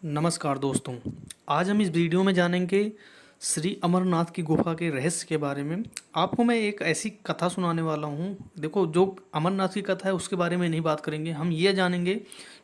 नमस्कार दोस्तों। आज हम इस वीडियो में जानेंगे श्री अमरनाथ की गुफा के रहस्य के बारे में। आपको मैं एक ऐसी कथा सुनाने वाला हूँ। देखो, जो अमरनाथ की कथा है उसके बारे में नहीं बात करेंगे, हम ये जानेंगे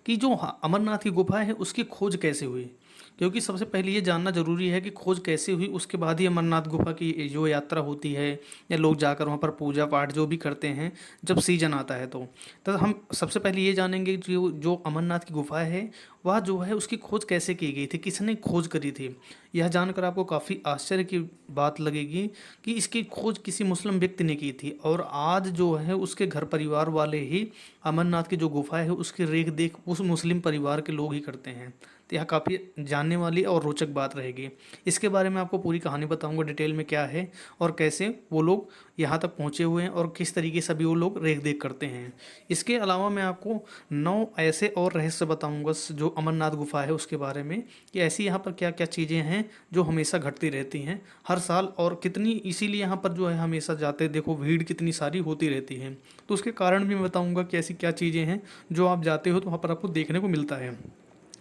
कि जो अमरनाथ की गुफा है उसकी खोज कैसे हुई। क्योंकि सबसे पहले ये जानना जरूरी है कि खोज कैसे हुई, उसके बाद ही अमरनाथ गुफा की जो यात्रा होती है या लोग जाकर वहाँ पर पूजा पाठ जो भी करते हैं जब सीजन आता है। तो हम सबसे पहले ये जानेंगे जो जो अमरनाथ की गुफा है वह जो है उसकी खोज कैसे की गई थी, किसने खोज करी थी। यह जानकर आपको काफ़ी आश्चर्य की बात लगेगी कि इसकी खोज किसी मुस्लिम व्यक्ति ने की थी और आज जो है उसके घर परिवार वाले ही अमरनाथ की जो गुफा है उसकी रेख देख उस मुस्लिम परिवार के लोग ही करते हैं। तो यह काफ़ी जानने वाली और रोचक बात रहेगी। इसके बारे में आपको पूरी कहानी बताऊंगा डिटेल में क्या है और कैसे वो लोग यहाँ तक पहुँचे हुए हैं और किस तरीके से भी वो लोग रेख देख करते हैं। इसके अलावा मैं आपको 9 ऐसे और रहस्य बताऊंगा जो अमरनाथ गुफा है उसके बारे में, कि ऐसी यहाँ पर क्या क्या चीज़ें हैं जो हमेशा घटती रहती हैं हर साल, और कितनी इसीलिए यहाँ पर जो है हमेशा जाते देखो भीड़ कितनी सारी होती रहती है। तो उसके कारण भी मैं बताऊंगा कि ऐसी क्या चीज़ें हैं जो आप जाते हो तो वहाँ पर आपको देखने को मिलता है।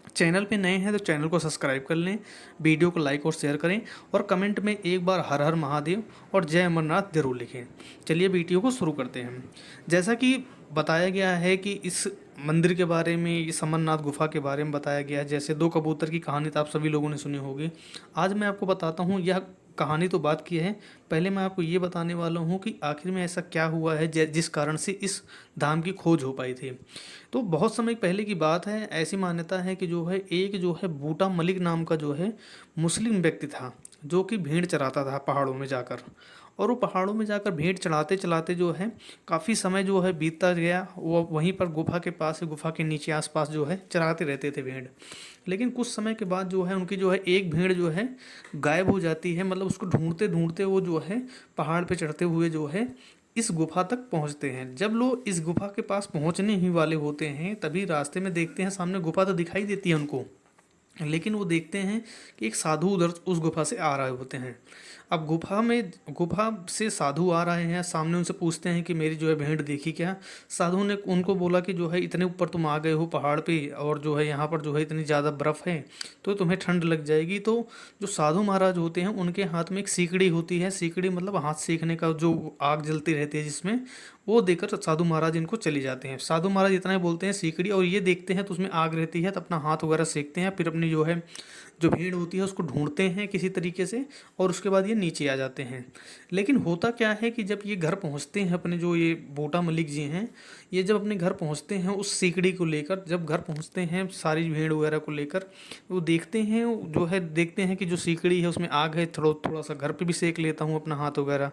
चैनल पे नए हैं तो चैनल को सब्सक्राइब कर लें, वीडियो को लाइक और शेयर करें और कमेंट में एक बार हर हर महादेव और जय अमरनाथ जरूर लिखें। चलिए वीडियो को शुरू करते हैं। जैसा कि बताया गया है कि इस मंदिर के बारे में, इस अमरनाथ गुफा के बारे में बताया गया है। जैसे दो कबूतर की कहानी तो आप सभी लोगों ने सुनी होगी। आज मैं आपको बताता हूँ, यह कहानी तो बात की है, पहले मैं आपको ये बताने वाला हूँ कि आखिर में ऐसा क्या हुआ है जिस कारण से इस धाम की खोज हो पाई थी। तो बहुत समय पहले की बात है। ऐसी मान्यता है कि जो है एक जो है बूटा मलिक नाम का जो है मुस्लिम व्यक्ति था, जो कि भेड़ चराता था पहाड़ों में जाकर। और वो पहाड़ों में जाकर भेड़ चढ़ाते चलाते जो है काफ़ी समय जो है बीतता गया। वो वहीं पर गुफा के पास, गुफा के नीचे आसपास जो है चराते रहते थे भेड़। लेकिन कुछ समय के बाद जो है उनकी जो है एक भेड़ जो है गायब हो जाती है। मतलब उसको ढूंढते ढूंढते वो जो है पहाड़ पे चढ़ते हुए जो है इस गुफा तक पहुंचते हैं। जब लोग इस गुफा के पास पहुंचने ही वाले होते हैं तभी रास्ते में देखते हैं सामने गुफा तो दिखाई देती है उनको, लेकिन वो देखते हैं कि एक साधु उधर उस गुफा से आ रहे होते हैं। अब गुफा से साधु आ रहे हैं, सामने उनसे पूछते हैं कि मेरी जो है भेंट देखी क्या। साधु ने उनको बोला कि जो है इतने ऊपर तुम आ गए हो पहाड़ पे और जो है यहाँ पर जो है इतनी ज़्यादा बर्फ़ है तो तुम्हें ठंड लग जाएगी। तो जो साधु महाराज होते हैं उनके हाथ में एक सीकड़ी होती है। सीकड़ी मतलब हाथ सेकने का जो आग जलती रहती है जिसमें, वो देकर साधु महाराज इनको चले जाते हैं। साधु महाराज इतना ही बोलते हैं सीकड़ी, और ये देखते हैं तो उसमें आग रहती है तो अपना हाथ वगैरह सेकते हैं। फिर अपनी जो है जो भीड़ होती है उसको ढूंढते हैं किसी तरीके से और उसके बाद ये नीचे आ जाते हैं। लेकिन होता क्या है कि जब ये घर पहुंचते हैं, अपने जो ये बूटा मलिक जी हैं, ये जब अपने घर पहुंचते हैं उस सीकड़ी को लेकर, जब घर पहुंचते हैं सारी भीड़ वगैरह को लेकर, वो देखते हैं जो है देखते हैं कि जो सीकड़ी है उसमें आग है। थोड़ा थोड़ा सा घर पे भी सेक लेता हूँ अपना हाथ वगैरह,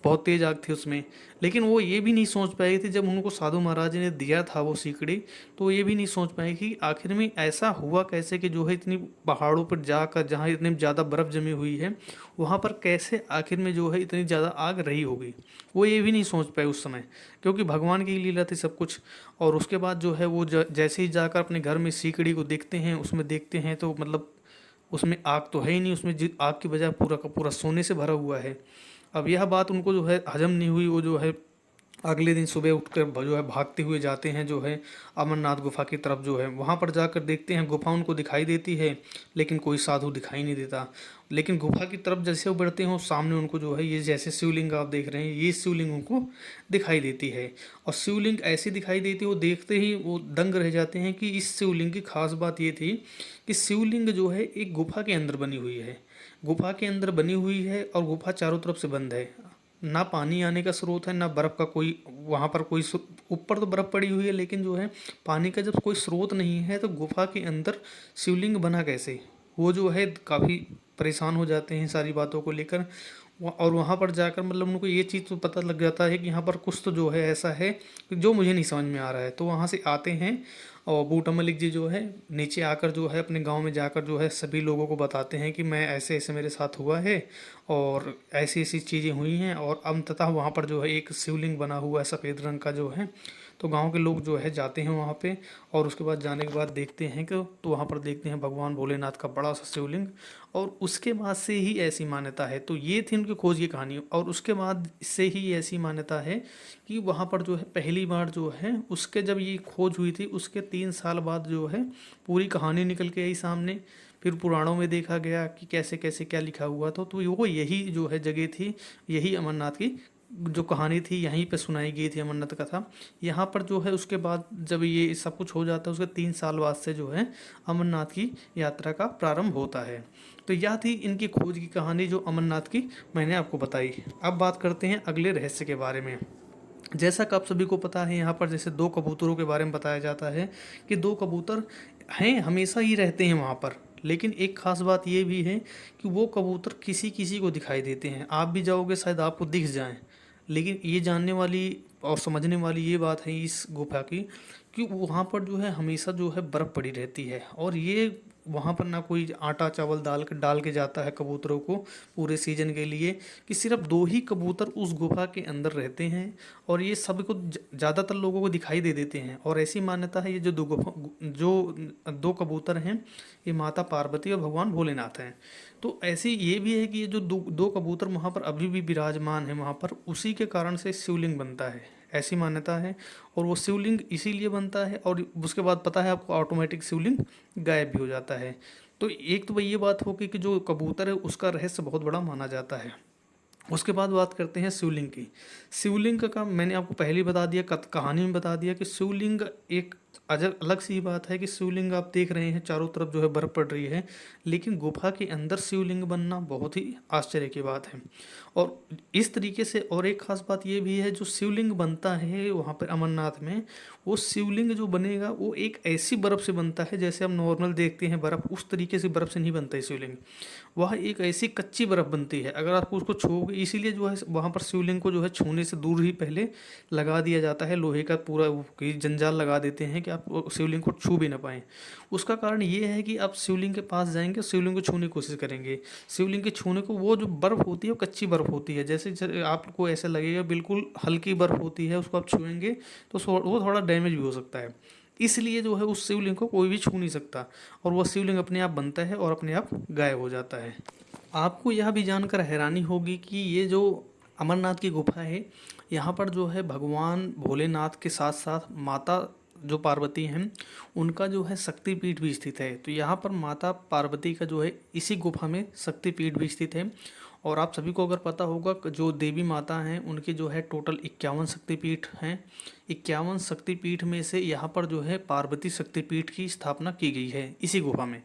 बहुत तेज आग थी उसमें। लेकिन वो ये भी नहीं सोच पाए थे, जब उनको साधु महाराज ने दिया था वो सीकड़ी, तो ये भी नहीं सोच पाए कि आखिर में ऐसा हुआ कैसे कि जो है इतनी पहाड़ों पर जाकर जहाँ इतनी ज़्यादा बर्फ़ जमी हुई है वहाँ पर कैसे आखिर में जो है इतनी ज़्यादा आग रही होगी। वो ये भी नहीं सोच पाए उस समय, क्योंकि भगवान की लीला थी सब कुछ। और उसके बाद जो है वो जैसे ही जाकर अपने घर में सीकड़ी को देखते हैं, उसमें देखते हैं तो मतलब उसमें आग तो है ही नहीं, उसमें आग की बजाय पूरा का पूरा सोने से भरा हुआ है। अब यह बात उनको जो है हजम नहीं हुई। वो जो है अगले दिन सुबह उठकर जो है भागते हुए जाते हैं जो है अमरनाथ गुफा की तरफ। जो है वहाँ पर जाकर देखते हैं गुफा उनको दिखाई देती है, लेकिन कोई साधु दिखाई नहीं देता। लेकिन गुफा की तरफ जैसे वो बढ़ते हैं सामने उनको जो है ये जैसे शिवलिंग आप देख रहे हैं, ये शिवलिंग उनको दिखाई देती है। और शिवलिंग ऐसी दिखाई देती है, वो देखते ही वो दंग रह जाते हैं कि इस शिवलिंग की खास बात ये थी कि शिवलिंग जो है एक गुफा के अंदर बनी हुई है। गुफा के अंदर बनी हुई है और गुफा चारों तरफ से बंद है। ना पानी आने का स्रोत है, ना बर्फ़ का कोई वहाँ पर कोई ऊपर तो बर्फ़ पड़ी हुई है, लेकिन जो है पानी का जब कोई स्रोत नहीं है तो गुफा के अंदर शिवलिंग बना कैसे। वो जो है काफ़ी परेशान हो जाते हैं सारी बातों को लेकर। और वहाँ पर जाकर मतलब उनको ये चीज़ तो पता लग जाता है कि यहाँ पर कुछ तो जो है ऐसा है जो मुझे नहीं समझ में आ रहा है। तो वहाँ से आते हैं और बूटा मलिक जी जो है नीचे आकर जो है अपने गांव में जाकर जो है सभी लोगों को बताते हैं कि मैं ऐसे ऐसे मेरे साथ हुआ है और ऐसी ऐसी चीज़ें हुई हैं। और अंततः वहाँ पर जो है एक शिवलिंग बना हुआ है सफ़ेद रंग का जो है। तो गांव के लोग जो है जाते हैं वहाँ पे, और उसके बाद जाने के बाद देखते हैं कि तो वहाँ पर देखते हैं भगवान भोलेनाथ का बड़ा सा शिवलिंग। और उसके बाद से ही ऐसी मान्यता है, तो ये थी उनकी खोज की कहानी। और उसके बाद से ही ऐसी मान्यता है कि वहाँ पर जो है पहली बार जो है उसके जब ये खोज हुई थी उसके 3 साल बाद जो है पूरी कहानी निकल के आई सामने। फिर पुराणों में देखा गया कि कैसे कैसे क्या लिखा हुआ था, तो वो यही जो है जगह थी, यही अमरनाथ की जो कहानी थी यहीं पे सुनाई गई थी अमरनाथ कथा। यहाँ पर जो है उसके बाद जब ये सब कुछ हो जाता है उसके 3 साल बाद से जो है अमरनाथ की यात्रा का प्रारंभ होता है। तो यह थी इनकी खोज की कहानी जो अमरनाथ की मैंने आपको बताई। अब बात करते हैं अगले रहस्य के बारे में। जैसा कि आप सभी को पता है यहाँ पर जैसे 2 कबूतरों के बारे में बताया जाता है कि 2 कबूतर हैं, हमेशा ही रहते हैं वहाँ पर। लेकिन एक खास बात ये भी है कि वो कबूतर किसी किसी को दिखाई देते हैं, आप भी जाओगे शायद आपको दिख जाएं। लेकिन ये जानने वाली और समझने वाली ये बात है इस गुफा की कि वहाँ पर जो है हमेशा जो है बर्फ़ पड़ी रहती है, और ये वहाँ पर ना कोई आटा चावल डाल के जाता है कबूतरों को पूरे सीजन के लिए, कि सिर्फ 2 ही कबूतर उस गुफा के अंदर रहते हैं। और ये सबको ज़्यादातर लोगों को दिखाई दे देते हैं। और ऐसी मान्यता है ये जो 2 कबूतर हैं ये माता पार्वती और भगवान भोलेनाथ हैं। तो ऐसी ये भी है कि ये जो दो कबूतर वहाँ पर अभी भी विराजमान है वहाँ पर, उसी के कारण से शिवलिंग बनता है, ऐसी मान्यता है। और वो शिवलिंग इसीलिए बनता है, और उसके बाद पता है आपको ऑटोमेटिक शिवलिंग गायब भी हो जाता है। तो एक तो भाई ये बात होगी कि जो कबूतर है उसका रहस्य बहुत बड़ा माना जाता है। उसके बाद बात करते हैं शिवलिंग की। शिवलिंग का मैंने आपको पहले ही बता दिया, कहानी में बता दिया कि शिवलिंग एक अलग सी बात है कि शिवलिंग आप देख रहे हैं चारों तरफ जो है बर्फ पड़ रही है, लेकिन गुफा के अंदर शिवलिंग बनना बहुत ही आश्चर्य की बात है। और इस तरीके से और एक खास बात ये भी है जो शिवलिंग बनता है वहाँ पर अमरनाथ में, वो शिवलिंग जो बनेगा वो एक ऐसी बर्फ़ से बनता है जैसे हम नॉर्मल देखते हैं बर्फ़, उस तरीके से बर्फ़ से नहीं बनता है शिवलिंग। वह एक ऐसी कच्ची बर्फ़ बनती है अगर आप उसको छूओगे, इसीलिए जो है वहाँ पर शिवलिंग को जो है छूने से दूर ही पहले लगा दिया जाता है, लोहे का पूरा कोई जंजाल लगा देते हैं कि आप शिवलिंग को छू भी ना पाएँ। उसका कारण ये है कि आप शिवलिंग के पास जाएंगे, शिवलिंग को छूने की कोशिश करेंगे, शिवलिंग के छूने को वो जो बर्फ़ होती है वो कच्ची बर्फ़ होती है, जैसे आपको ऐसा लगेगा बिल्कुल हल्की बर्फ़ होती है, उसको आप छुएंगे तो वो थोड़ा डैमेज भी हो सकता है। इसलिए जो है उस शिवलिंग को कोई भी छू नहीं सकता, और वह शिवलिंग अपने आप बनता है और अपने आप गायब हो जाता है। आपको यह भी जानकर हैरानी होगी कि ये जो अमरनाथ की गुफा है यहाँ पर जो है भगवान भोलेनाथ के साथ साथ माता जो पार्वती हैं उनका जो है शक्तिपीठ भी स्थित है। तो यहाँ पर माता पार्वती का जो है इसी गुफा में शक्तिपीठ भी स्थित है। और आप सभी को अगर पता होगा जो देवी माता हैं उनके जो है टोटल 51 शक्तिपीठ हैं। 51 शक्तिपीठ में से यहाँ पर जो है पार्वती शक्तिपीठ की स्थापना की गई है इसी गुफा में।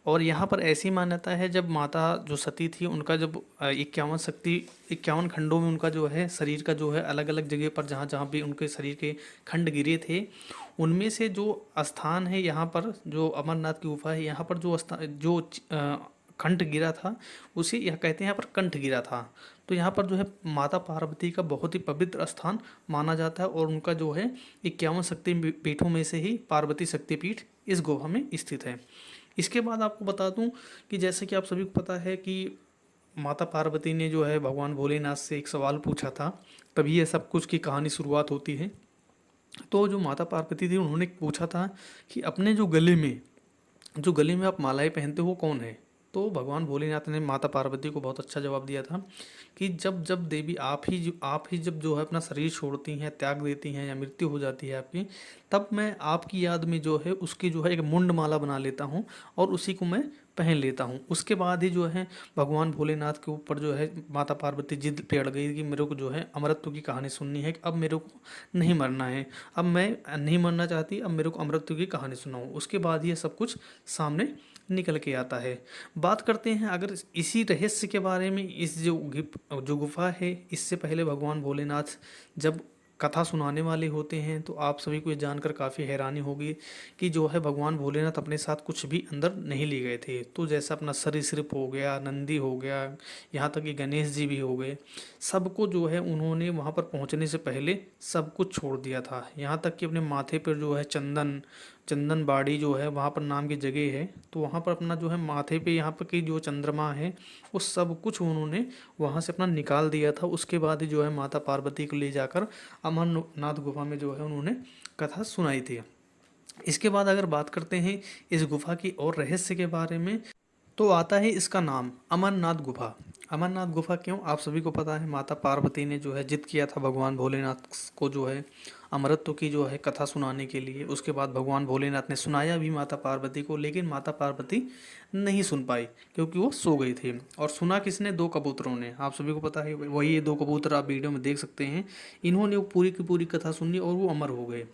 और यहाँ पर ऐसी मान्यता है जब माता जो सती थी उनका जब 51 खंडों में उनका जो है शरीर का जो है अलग अलग जगह पर जहाँ जहाँ भी उनके शरीर के खंड गिरे थे, उनमें से जो स्थान है यहाँ पर जो अमरनाथ की गुफा है यहाँ पर जो कंठ गिरा था उसे यह कहते हैं यहाँ पर कंठ गिरा था। तो यहाँ पर जो है माता पार्वती का बहुत ही पवित्र स्थान माना जाता है, और उनका जो है 51 शक्ति पीठों में से ही पार्वती शक्तिपीठ इस गुफा में स्थित है। इसके बाद आपको बता दूं कि जैसे कि आप सभी को पता है कि माता पार्वती ने जो है भगवान भोलेनाथ से एक सवाल पूछा था, तभी यह सब कुछ की कहानी शुरुआत होती है। तो जो माता पार्वती थी उन्होंने पूछा था कि अपने जो गले में आप मालाएं पहनते हो वो कौन है। तो भगवान भोलेनाथ ने माता पार्वती को बहुत अच्छा जवाब दिया था कि जब जब देवी आप ही जब जो है अपना शरीर छोड़ती हैं, त्याग देती हैं या मृत्यु हो जाती है आपकी, तब मैं आपकी याद में जो है उसकी जो है एक मुंड माला बना लेता हूँ और उसी को मैं पहन लेता हूँ। उसके बाद ही जो है भगवान भोलेनाथ के ऊपर जो है माता पार्वती जिद पे अड़ गई कि मेरे को जो है अमरत्व की कहानी सुननी है, अब मेरे को नहीं मरना है, अब मैं नहीं मरना चाहती, अब मेरे को अमरत्व की कहानी सुनाओ। उसके बाद ये सब कुछ सामने निकल के आता है। बात करते हैं अगर इसी रहस्य के बारे में, इस जो गुफा है, इससे पहले भगवान भोलेनाथ जब कथा सुनाने वाले होते हैं तो आप सभी को ये जानकर काफ़ी हैरानी होगी कि जो है भगवान भोलेनाथ अपने साथ कुछ भी अंदर नहीं ले गए थे। तो जैसा अपना सरीसृप हो गया, नंदी हो गया, यहाँ तक कि गणेश जी भी हो गए, सबको जो है उन्होंने वहाँ पर पहुँचने से पहले सब कुछ छोड़ दिया था। यहाँ तक कि अपने माथे पर जो है चंदन, चंदनबाड़ी जो है वहाँ पर नाम की जगह है, तो वहाँ पर अपना जो है माथे पे यहाँ पर की जो चंद्रमा है वो सब कुछ उन्होंने वहाँ से अपना निकाल दिया था। उसके बाद ही जो है माता पार्वती को ले जाकर अमरनाथ गुफा में जो है उन्होंने कथा सुनाई थी। इसके बाद अगर बात करते हैं इस गुफा की और रहस्य के बारे में, तो आता है इसका नाम अमरनाथ गुफा। अमरनाथ गुफा क्यों, आप सभी को पता है माता पार्वती ने जो है जिद किया था भगवान भोलेनाथ को जो है अमरत्व की जो है कथा सुनाने के लिए। उसके बाद भगवान भोलेनाथ ने सुनाया भी माता पार्वती को, लेकिन माता पार्वती नहीं सुन पाई क्योंकि वो सो गई थी। और सुना किसने, दो कबूतरों ने। आप सभी को पता है वही ये दो कबूतर आप वीडियो में देख सकते हैं। इन्होंने वो पूरी की पूरी कथा सुनी और वो अमर हो गए।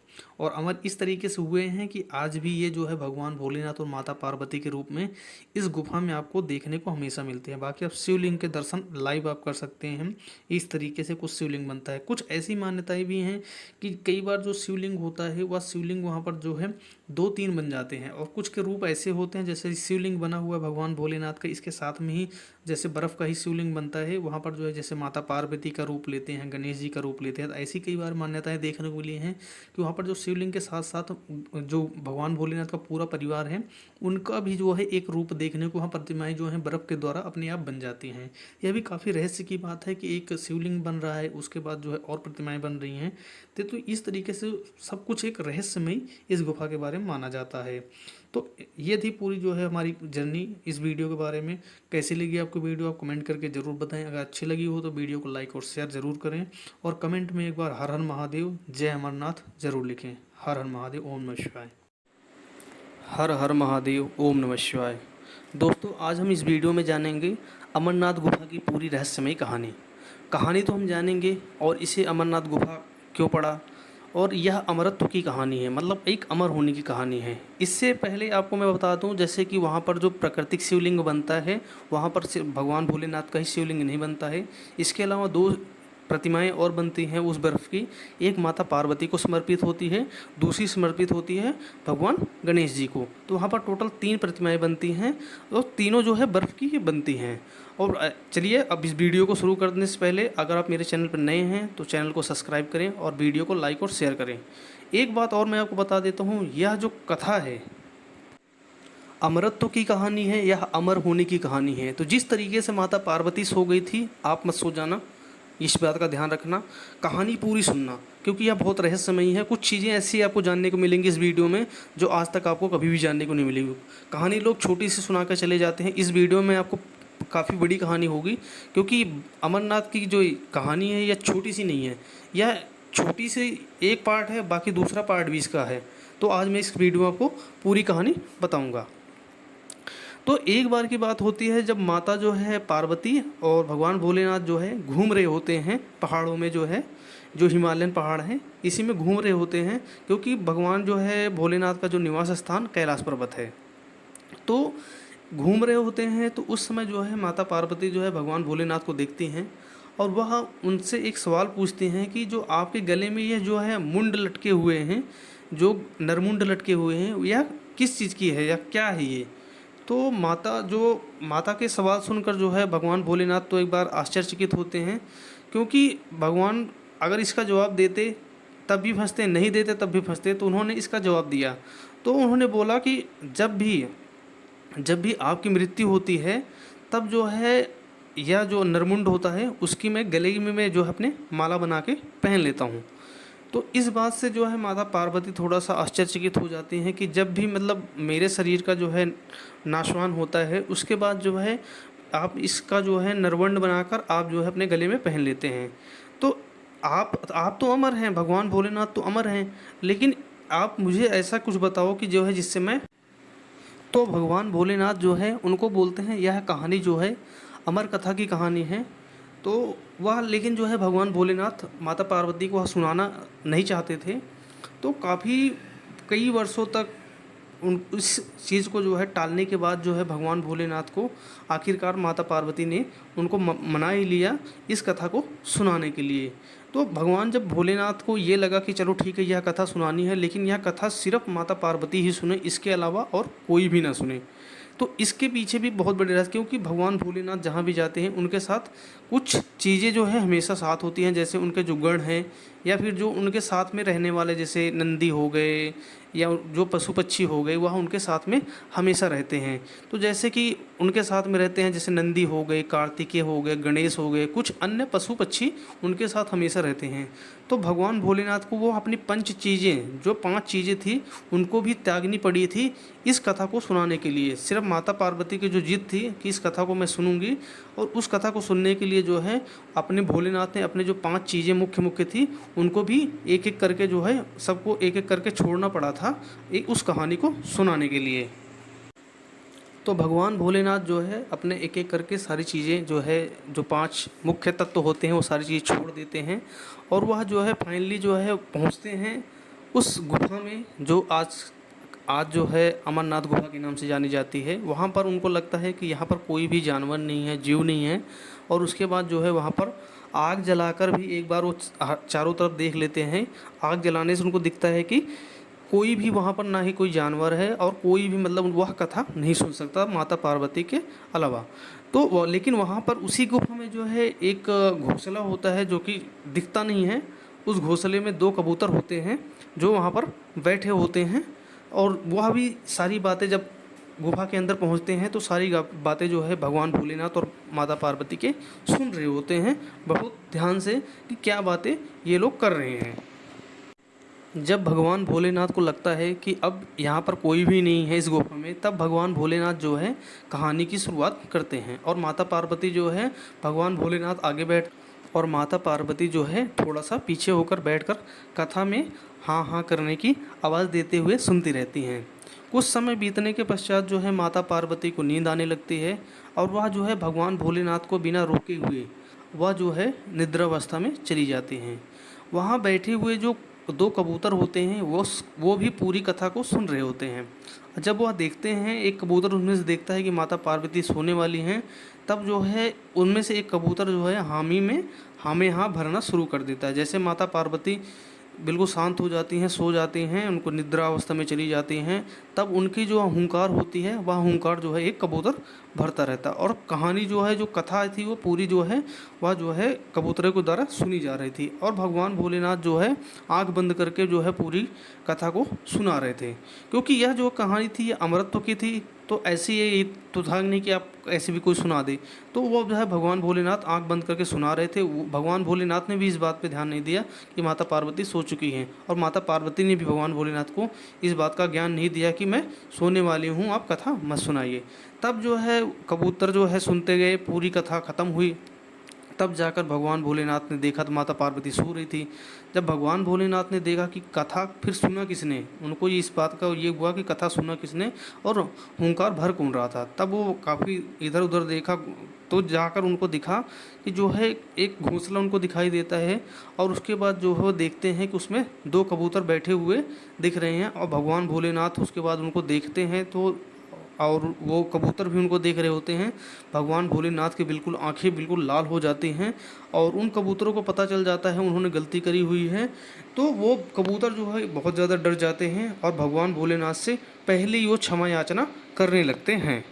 और अमर इस तरीके से हुए हैं कि आज भी ये जो है भगवान भोलेनाथ और माता पार्वती के रूप में इस गुफा में आपको देखने को हमेशा मिलते हैं। बाकी आप शिवलिंग के दर्शन लाइव आप कर सकते हैं। इस तरीके से कुछ शिवलिंग बनता है। कुछ ऐसी मान्यताएं भी हैं कि कई बार जो शिवलिंग होता है वह शिवलिंग वहाँ पर जो है 2-3 बन जाते हैं। और कुछ के रूप ऐसे होते हैं, जैसे शिवलिंग बना हुआ है भगवान भोलेनाथ का, इसके साथ में ही जैसे बर्फ़ का ही शिवलिंग बनता है, वहाँ पर जो है जैसे माता पार्वती का रूप लेते हैं, गणेश जी का रूप लेते हैं। तो ऐसी कई बार मान्यताएं देखने को मिली हैं कि वहाँ पर जो शिवलिंग के साथ साथ जो भगवान भोलेनाथ का पूरा परिवार है उनका भी जो है एक रूप देखने को, वहाँ प्रतिमाएं जो हैं बर्फ़ के द्वारा अपने आप बन जाती हैं। यह भी काफ़ी रहस्य की बात है कि एक शिवलिंग बन रहा है, उसके बाद जो है और प्रतिमाएं बन रही हैं। तो इस तरीके से सब कुछ एक रहस्यमय इस गुफा के बारे में माना जाता है। तो ये थी पूरी जो है हमारी जर्नी इस वीडियो के बारे में। कैसी लगी आपको वीडियो, आप कमेंट करके ज़रूर बताएं। अगर अच्छी लगी हो तो वीडियो को लाइक और शेयर ज़रूर करें, और कमेंट में एक बार हर हर महादेव जय अमरनाथ ज़रूर लिखें। हर हर महादेव, ओम नमः शिवाय। हर हर महादेव, ओम नमः शिवाय। दोस्तों, आज हम इस वीडियो में जानेंगे अमरनाथ गुफा की पूरी रहस्यमय कहानी तो हम जानेंगे, और इसे अमरनाथ गुफा क्यों पड़ा, और यह अमरत्व की कहानी है, मतलब एक अमर होने की कहानी है। इससे पहले आपको मैं बता दूं, जैसे कि वहाँ पर जो प्राकृतिक शिवलिंग बनता है वहाँ पर भगवान भोलेनाथ का ही शिवलिंग नहीं बनता है। इसके अलावा 2 प्रतिमाएं और बनती हैं उस बर्फ़ की। एक माता पार्वती को समर्पित होती है, दूसरी समर्पित होती है भगवान गणेश जी को। तो वहाँ पर टोटल 3 प्रतिमाएं बनती हैं, और तीनों जो है बर्फ़ की ही बनती हैं। और चलिए अब इस वीडियो को शुरू करने से पहले अगर आप मेरे चैनल पर नए हैं तो चैनल को सब्सक्राइब करें और वीडियो को लाइक और शेयर करें। एक बात और मैं आपको बता देता हूँ, यह जो कथा है अमरत्व की कहानी है, यह अमर होने की कहानी है। तो जिस तरीके से माता पार्वती सो गई थी, आप मत सो जाना, इस बात का ध्यान रखना। कहानी पूरी सुनना, क्योंकि यह बहुत रहस्यमयी है। कुछ चीज़ें ऐसी आपको जानने को मिलेंगी इस वीडियो में जो आज तक आपको कभी भी जानने को नहीं मिलेगी। कहानी लोग छोटी सी सुना कर चले जाते हैं, इस वीडियो में आपको काफ़ी बड़ी कहानी होगी, क्योंकि अमरनाथ की जो कहानी है यह छोटी सी नहीं है, यह छोटी सी एक पार्ट है, बाकी दूसरा पार्ट भी इसका है। तो आज मैं इस वीडियो में आपको पूरी कहानी बताऊँगा। तो एक बार की बात होती है जब माता जो है पार्वती और भगवान भोलेनाथ जो है घूम रहे होते हैं पहाड़ों में, जो है जो हिमालयन पहाड़ हैं इसी में घूम रहे होते हैं, क्योंकि भगवान जो है भोलेनाथ का जो निवास स्थान कैलाश पर्वत है। तो घूम रहे होते हैं, तो उस समय जो है माता पार्वती जो है भगवान भोलेनाथ को देखती हैं, और वह उनसे एक सवाल पूछती हैं कि जो आपके गले में यह जो है मुंड लटके हुए हैं, जो नरमुंड लटके हुए हैं, यह किस चीज़ की है या क्या है ये। तो माता के सवाल सुनकर जो है भगवान भोलेनाथ तो एक बार आश्चर्यचकित होते हैं, क्योंकि भगवान अगर इसका जवाब देते तब भी फंसते, नहीं देते तब भी फंसते। तो उन्होंने इसका जवाब दिया। तो उन्होंने बोला कि जब भी आपकी मृत्यु होती है तब जो है यह जो नरमुंड होता है उसकी मैं गले में मैं जो है अपने माला बना के पहन लेता हूँ। तो इस बात से जो है माता पार्वती थोड़ा सा आश्चर्यचकित हो जाती हैं कि जब भी मतलब मेरे शरीर का जो है नाशवान होता है उसके बाद जो है आप इसका जो है नरवंड बनाकर आप जो है अपने गले में पहन लेते हैं। तो आप तो अमर हैं, भगवान भोलेनाथ तो अमर हैं, लेकिन आप मुझे ऐसा कुछ बताओ कि जो है जिससे मैं। तो भगवान भोलेनाथ जो है उनको बोलते हैं यह कहानी जो है अमर कथा की कहानी है। तो वह लेकिन जो है भगवान भोलेनाथ माता पार्वती को वह सुनाना नहीं चाहते थे। तो कई वर्षों तक इस चीज़ को जो है टालने के बाद जो है भगवान भोलेनाथ को आखिरकार माता पार्वती ने उनको मना ही लिया इस कथा को सुनाने के लिए। तो भगवान जब भोलेनाथ को ये लगा कि चलो ठीक है यह कथा सुनानी है, लेकिन यह कथा सिर्फ माता पार्वती ही सुने, इसके अलावा और कोई भी ना सुने। तो इसके पीछे भी बहुत बड़ी रहस्य, क्योंकि भगवान भोलेनाथ जहाँ भी जाते हैं उनके साथ कुछ चीज़ें जो है हमेशा साथ होती हैं। जैसे उनके जो गण हैं या फिर जो उनके साथ में रहने वाले जैसे नंदी हो गए या जो पशु पक्षी हो गए, वह उनके साथ में हमेशा रहते हैं। तो जैसे कि उनके साथ में रहते हैं, जैसे नंदी हो गए, कार्तिकेय हो गए, गणेश हो गए, कुछ अन्य पशु पक्षी उनके साथ हमेशा रहते हैं। तो भगवान भोलेनाथ को वो अपनी पंच चीज़ें, जो 5 चीज़ें थी, उनको भी त्यागनी पड़ी थी इस कथा को सुनाने के लिए। सिर्फ माता पार्वती की जो जिद थी कि इस कथा को मैं सुनूंगी, और उस कथा को सुनने के लिए जो है अपने भोलेनाथ ने अपने जो 5 चीज़ें मुख्य मुख्य थी, उनको भी एक एक करके जो है सबको एक एक करके छोड़ना पड़ा था एक उस कहानी को सुनाने के लिए। तो भगवान भोलेनाथ जो है अपने एक एक करके सारी चीज़ें जो है, जो 5 मुख्य तत्व होते हैं, वो सारी चीज़ छोड़ देते हैं, और वह जो है फाइनली जो है पहुंचते हैं उस गुफा में जो आज आज जो है अमरनाथ गुफा के नाम से जानी जाती है। वहाँ पर उनको लगता है कि यहाँ पर कोई भी जानवर नहीं है, जीव नहीं है, और उसके बाद जो है वहाँ पर आग जलाकर भी एक बार वो चारों तरफ देख लेते हैं। आग जलाने से उनको दिखता है कि कोई भी वहाँ पर ना ही कोई जानवर है, और कोई भी मतलब वह कथा नहीं सुन सकता माता पार्वती के अलावा। तो लेकिन वहाँ पर उसी गुफा में जो है एक घोंसला होता है जो कि दिखता नहीं है। उस घोंसले में 2 कबूतर होते हैं जो वहाँ पर बैठे होते हैं, और वह भी सारी बातें जब गुफा के अंदर पहुँचते हैं तो सारी बातें जो है भगवान भोलेनाथ और माता पार्वती के सुन रहे होते हैं बहुत ध्यान से कि क्या बातें ये लोग कर रहे हैं। जब भगवान भोलेनाथ को लगता है कि अब यहाँ पर कोई भी नहीं है इस गुफा में, तब भगवान भोलेनाथ जो है कहानी की शुरुआत करते हैं, और माता पार्वती जो है भगवान भोलेनाथ आगे बैठ और माता पार्वती जो है थोड़ा सा पीछे होकर बैठकर कथा में हाँ हाँ करने की आवाज़ देते हुए सुनती रहती हैं। कुछ समय बीतने के पश्चात जो है माता पार्वती को नींद आने लगती है, और वह जो है भगवान भोलेनाथ को बिना रोके हुए वह जो है निद्रावस्था में चली जाती हैं। वहाँ बैठे हुए जो 2 कबूतर होते हैं वो भी पूरी कथा को सुन रहे होते हैं। जब वह देखते हैं, एक कबूतर उनमें से देखता है कि माता पार्वती सोने वाली हैं, तब जो है उनमें से एक कबूतर जो है हामी में हाँ हाँ भरना शुरू कर देता है। जैसे माता पार्वती बिल्कुल शांत हो जाती हैं, सो जाती हैं, उनको निद्रा अवस्था में चली जाती हैं, तब उनकी जो हुंकार होती है वह हुंकार जो है एक कबूतर भरता रहता है। और कहानी जो है, जो कथा थी, वो पूरी जो है वह जो है कबूतरों के द्वारा सुनी जा रही थी, और भगवान भोलेनाथ जो है आँख बंद करके जो है पूरी कथा को सुना रहे थे। क्योंकि यह जो कहानी थी ये अमरत्व की थी, तो ऐसी ये तो था नहीं कि आप ऐसे भी कोई सुना दे। तो वो जो है भगवान भोलेनाथ आंख बंद करके सुना रहे थे। भगवान भोलेनाथ ने भी इस बात पे ध्यान नहीं दिया कि माता पार्वती सो चुकी हैं, और माता पार्वती ने भी भगवान भोलेनाथ को इस बात का ज्ञान नहीं दिया कि मैं सोने वाली हूँ, आप कथा मत सुनाइए। तब जो है कबूतर जो है सुनते गए, पूरी कथा ख़त्म हुई। तब जाकर भगवान भोलेनाथ ने देखा तो माता पार्वती सो रही थी। जब भगवान भोलेनाथ ने देखा कि कथा फिर सुना किसने, उनको ये इस बात का ये हुआ कि कथा सुना किसने और हुंकार भर कौन रहा था। तब वो काफ़ी इधर उधर देखा तो जाकर उनको दिखा कि जो है एक घोंसला उनको दिखाई देता है, और उसके बाद जो है वो देखते हैं कि उसमें 2 कबूतर बैठे हुए दिख रहे हैं, और भगवान भोलेनाथ उसके बाद उनको देखते हैं तो, और वो कबूतर भी उनको देख रहे होते हैं। भगवान भोलेनाथ की बिल्कुल आंखें बिल्कुल लाल हो जाती हैं, और उन कबूतरों को पता चल जाता है उन्होंने गलती करी हुई है। तो वो कबूतर जो है बहुत ज़्यादा डर जाते हैं, और भगवान भोलेनाथ से पहले ही वो क्षमा याचना करने लगते हैं।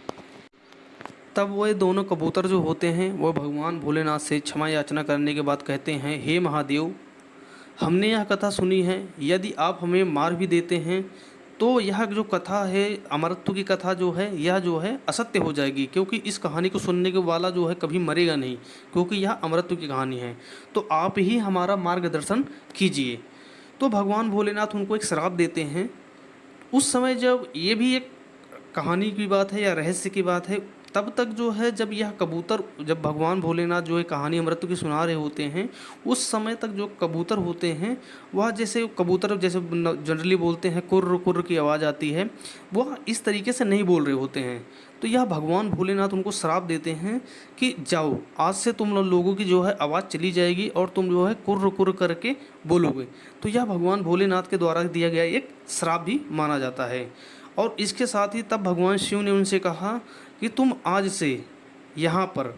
तब वो दोनों कबूतर जो होते हैं वो भगवान भोलेनाथ से क्षमा याचना करने के बाद कहते हैं, हे महादेव, हमने यह कथा सुनी है, यदि आप हमें मार भी देते हैं तो यह जो कथा है, अमरत्व की कथा जो है, यह जो है असत्य हो जाएगी, क्योंकि इस कहानी को सुनने के वाला जो है कभी मरेगा नहीं, क्योंकि यह अमरत्व की कहानी है। तो आप ही हमारा मार्गदर्शन कीजिए। तो भगवान भोलेनाथ उनको एक श्राप देते हैं। उस समय जब ये भी एक कहानी की बात है या रहस्य की बात है, तब तक जो है जब यह कबूतर, जब भगवान भोलेनाथ जो है कहानी अमृत की सुना रहे होते हैं, उस समय तक जो कबूतर होते हैं वह जैसे कबूतर जैसे जनरली बोलते हैं कुर्र कुर्र की आवाज़ आती है, वह इस तरीके से नहीं बोल रहे होते हैं। तो यह भगवान भोलेनाथ उनको श्राप देते हैं कि जाओ, आज से तुम लोगों की जो है आवाज़ चली जाएगी और तुम जो है कुर्र कुर्र करके बोलोगे। तो यह भगवान भोलेनाथ के द्वारा दिया गया एक श्राप भी माना जाता है। और इसके साथ ही तब भगवान शिव ने उनसे कहा कि तुम आज से यहाँ पर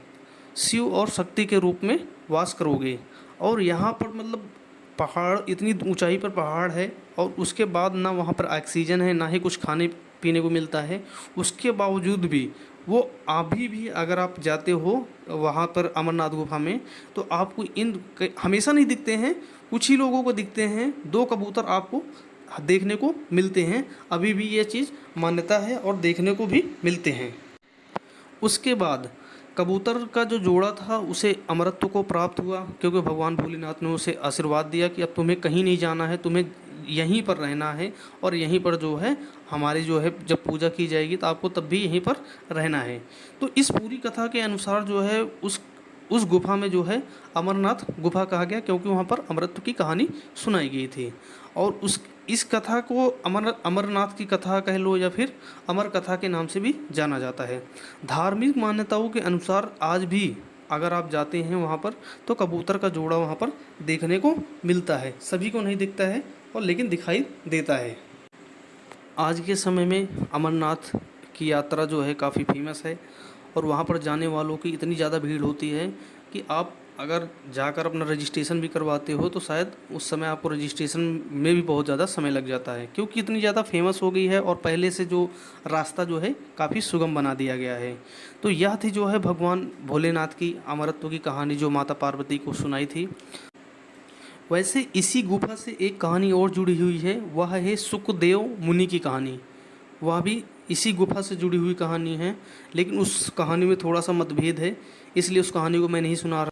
शिव और शक्ति के रूप में वास करोगे, और यहाँ पर मतलब पहाड़, इतनी ऊंचाई पर पहाड़ है, और उसके बाद ना वहाँ पर ऑक्सीजन है, ना ही कुछ खाने पीने को मिलता है। उसके बावजूद भी वो अभी भी अगर आप जाते हो वहाँ पर अमरनाथ गुफा में, तो आपको इन हमेशा नहीं दिखते हैं, कुछ ही लोगों को दिखते हैं, 2 कबूतर आपको देखने को मिलते हैं। अभी भी ये चीज़ मान्यता है और देखने को भी मिलते हैं। उसके बाद कबूतर का जो जोड़ा था उसे अमरत्व को प्राप्त हुआ, क्योंकि भगवान भोलेनाथ ने उसे आशीर्वाद दिया कि अब तुम्हें कहीं नहीं जाना है, तुम्हें यहीं पर रहना है और यहीं पर जो है हमारी जो है जब पूजा की जाएगी तो आपको तब भी यहीं पर रहना है। तो इस पूरी कथा के अनुसार जो है उस गुफा में जो है अमरनाथ गुफा कहा गया, क्योंकि वहाँ पर अमरत्व की कहानी सुनाई गई थी। और इस कथा को अमरनाथ की कथा कह लो या फिर अमर कथा के नाम से भी जाना जाता है। धार्मिक मान्यताओं के अनुसार आज भी अगर आप जाते हैं वहाँ पर तो कबूतर का जोड़ा वहाँ पर देखने को मिलता है। सभी को नहीं दिखता है और लेकिन दिखाई देता है। आज के समय में अमरनाथ की यात्रा जो है काफ़ी फेमस है और वहाँ पर जाने वालों की इतनी ज़्यादा भीड़ होती है कि आप अगर जाकर अपना रजिस्ट्रेशन भी करवाते हो तो शायद उस समय आपको रजिस्ट्रेशन में भी बहुत ज़्यादा समय लग जाता है, क्योंकि इतनी ज़्यादा फेमस हो गई है और पहले से जो रास्ता जो है काफ़ी सुगम बना दिया गया है। तो यह थी जो है भगवान भोलेनाथ की अमरत्व की कहानी जो माता पार्वती को सुनाई थी। वैसे इसी गुफा से एक कहानी और जुड़ी हुई है, वह है सुखदेव मुनि की कहानी। वह भी इसी गुफा से जुड़ी हुई कहानी है, लेकिन उस कहानी में थोड़ा सा मतभेद है, इसलिए उस कहानी को मैं नहीं सुना रहा।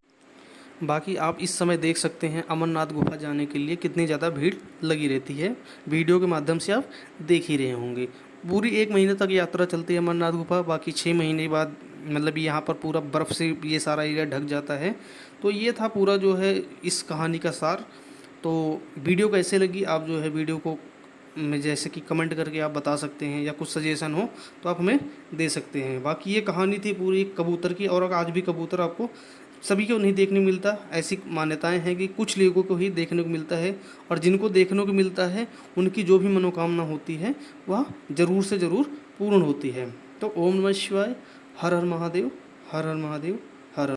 बाकी आप इस समय देख सकते हैं अमरनाथ गुफा जाने के लिए कितनी ज़्यादा भीड़ लगी रहती है। वीडियो के माध्यम से आप देख ही रहे होंगे। पूरी 1 महीने तक यात्रा चलती है अमरनाथ गुफा, बाकी 6 महीने बाद मतलब यहाँ पर पूरा बर्फ़ से ये सारा एरिया ढक जाता है। तो ये था पूरा जो है इस कहानी का सार। तो वीडियो कैसे लगी आप जो है वीडियो को में जैसे कि कमेंट करके आप बता सकते हैं, या कुछ सजेशन हो तो आप हमें दे सकते हैं। बाकी ये कहानी थी पूरी कबूतर की, और आज भी कबूतर आपको सभी को नहीं देखने को मिलता। ऐसी मान्यताएं हैं कि कुछ लोगों को ही देखने को मिलता है, और जिनको देखने को मिलता है उनकी जो भी मनोकामना होती है वह ज़रूर से ज़रूर पूर्ण होती है। तो ओम नमः शिवाय, हर हर महादेव, हर हर महादेव, हर हर।